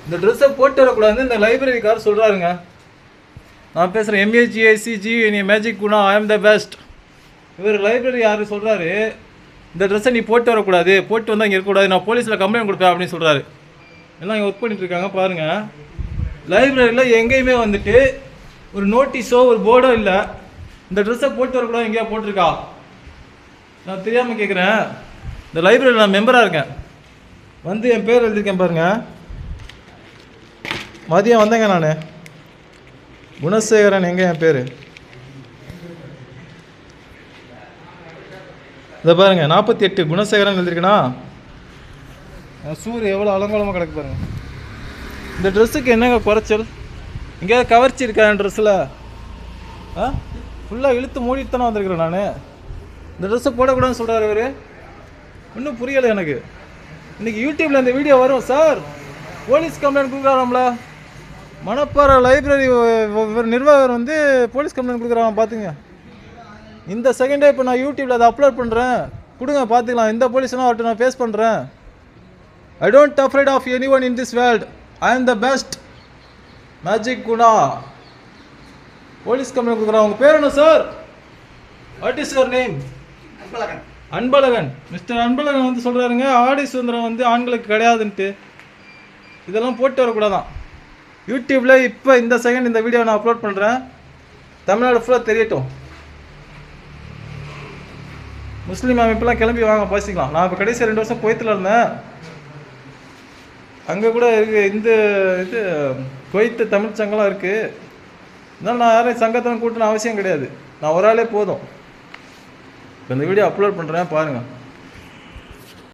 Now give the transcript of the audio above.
இந்த ட்ரெஸ்ஸை போட்டு வரக்கூடாதுன்னு இந்த லைப்ரரிக்கார் சொல்கிறாருங்க. நான் பேசுகிறேன் MAGICG magic Guna I am the best. இவர் லைப்ரரி யார் சொல்கிறாரு, இந்த ட்ரெஸ்ஸை நீ போட்டு வரக்கூடாது, போட்டு வந்தால் இங்கே இருக்கக்கூடாது, நான் போலீஸில் கம்ப்ளைண்ட் கொடுப்பேன் அப்படின்னு சொல்கிறாரு. எல்லாம் இங்கே ஒர்க் பண்ணிட்டுருக்காங்க பாருங்கள். லைப்ரரியில் எங்கேயுமே வந்துட்டு ஒரு நோட்டீஸோ ஒரு போர்டோ இல்லை, இந்த ட்ரெஸ்ஸை போட்டு வரக்கூடாது எங்கேயா போட்டிருக்கா? நான் தெரியாமல் கேட்குறேன். இந்த லைப்ரரியில் நான் மெம்பராக இருக்கேன், வந்து என் பேர் எழுதியிருக்கேன் பாருங்கள். மதியம் வந்தேங்க நான், குணசேகரன் எங்கே என் பேர் இதை பாருங்கள், 48 குணசேகரன் எழுதியிருக்கேனா? சூரிய எவ்வளோ அலங்கோலமாக கிடக்கு பாருங்கள். இந்த ட்ரெஸ்ஸுக்கு என்னங்க குறைச்சல்? எங்கேயாவது கவர்ச்சி இருக்கா என் ட்ரெஸ்ஸில்? ஃபுல்லாக இழுத்து மூடிட்டு தானே வந்திருக்கிறேன் நான். இந்த ட்ரெஸ்ஸை போடக்கூடாதுன்னு சொல்கிறார் இவர். இன்னும் புரியலை எனக்கு. இன்றைக்கி யூடியூப்பில் இந்த வீடியோ வரும். சார் போலீஸ் கம்ப்ளைண்ட் கொடுக்குறாராம்ல, மணப்பாறை லைப்ரரி நிர்வாகர் வந்து போலீஸ் கம்ப்ளைண்ட் கொடுக்குறாங்க பார்த்துங்க. இந்த செகண்டே இப்போ நான் யூடியூப்பில் அதை அப்லோட் பண்ணுறேன், கொடுங்க பார்த்துக்கலாம். இந்த போலீஸ்லாம் அவர்கிட்ட நான் ஃபேஸ் பண்ணுறேன். I don't afraid of any one in this world, I am the best magic Guna. Police complaint கொடுக்குறாங்க. உங்கள் பேர் என்ன sir? What is your name? Anbazhagan. Anbazhagan. Mister Anbazhagan வந்து சொல்கிறாருங்க, ஆடை சுதந்திரம் வந்து ஆண்களுக்கு கிடையாதுன்ட்டு. இதெல்லாம் போட்டு வரக்கூடாதான். யூடியூப்பில் இப்போ இந்த செகண்ட் இந்த வீடியோ நான் அப்லோட் பண்ணுறேன், தமிழ்நாடு ஃபுல்லாக தெரியட்டும். முஸ்லீம் அமைப்பெல்லாம் கிளம்பி வாங்க பேசிக்கலாம். நான் இப்போ கடைசி 2 வருஷம் குவைத்தில் இருந்தேன், அங்கே கூட இருக்குது இந்த இது குவைத்து தமிழ் சங்கம்லாம் இருக்குது. இதனால் நான் யாரையும் சங்கத்தெல்லாம் கூட்டணும் அவசியம் கிடையாது, நான் ஒரு ஆளே போதும். இப்போ இந்த வீடியோ அப்லோட் பண்ணுறேன் பாருங்கள்.